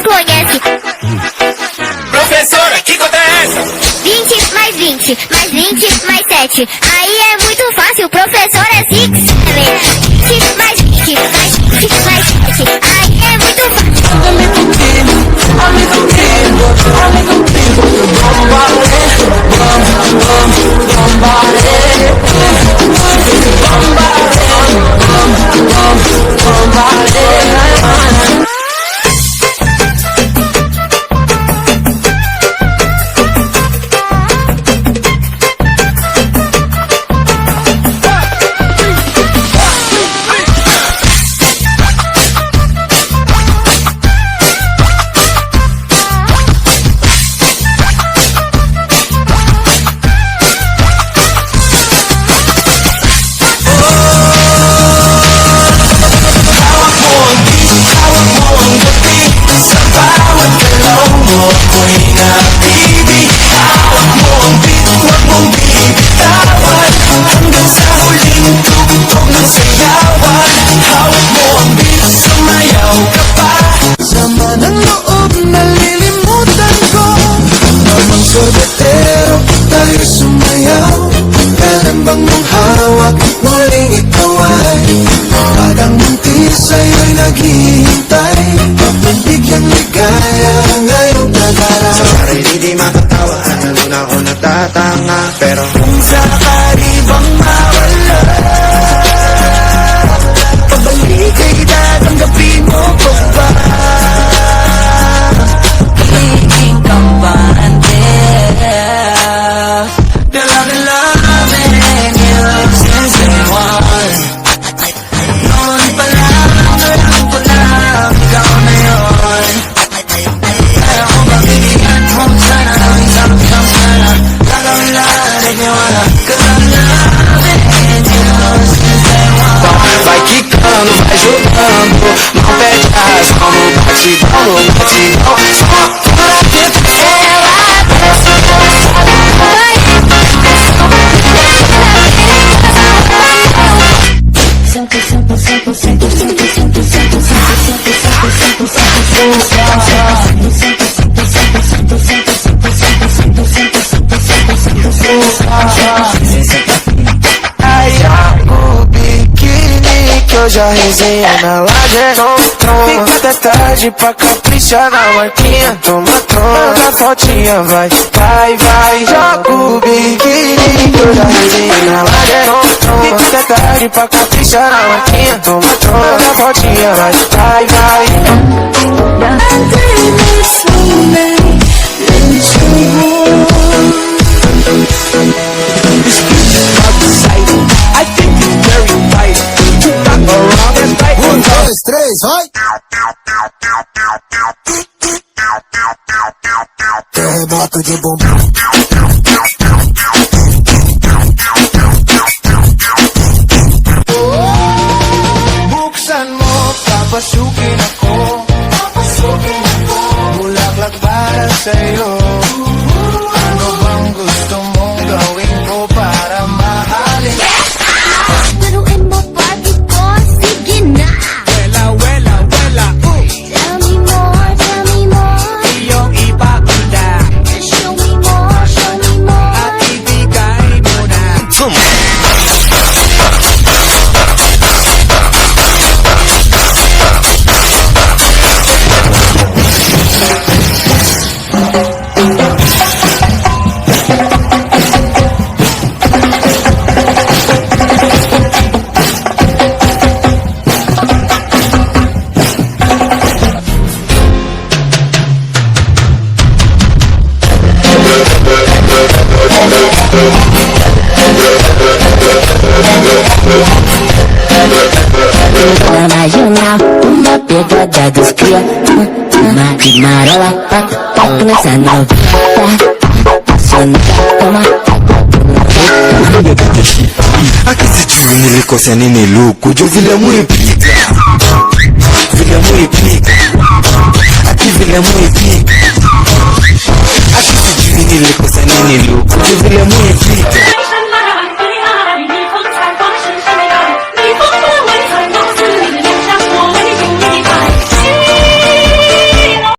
conhece. Professora, que conta é essa? 20 mais 20, mais 20, mais 7. Aí é muito fácil, professor é 6, 7. 20 mais 20, mais 20, mais 7. Aí é muito fácil. Sorbetero, tayo sumayaw. Kailan bang mong hawak, muling ikaw ay parang munti sa'yo'y naghihintay. Pagbibigyan ligaya ngayong tagara. Sa sarili di makatawa, lalo na ako natatanga. Pero kung sakali bang mawala, pabalik ay tatanggapin mo ko ba? Pagiging kampante, vai quicando, vai jogando. Não perde a razão no batidão, no batidão. Só para dentro dela. Eu já resenha na laje, fica até tarde pra caprichar na marquinha. Toma tronca, fotinha, vai, vai, vai. Joga o biquíni, eu já resenha na laje, fica até tarde pra caprichar na marquinha. Toma tronca, fotinha, vai, vai, vai. I think you're very right. Dois, três, vai! Terremoto de bumbum. Buksan mo, papasukin ako. Bulaklak para sa'yo. Ano bang gusto mong gawin ko para mahalin? Laruin mo Barbie ko, sige na. Wela, wela, wela, Tell me more, tell me more. iyong ipakita Show me more, show me more. at ibigay mo na. Na marginal, uma pegada dos cria. Marola, tá nessa novinha. Toma, akisijivu nilikosa nini luku jo vile muipika ati vile muipika akisijivu nilikosa nini luku jo vile muipika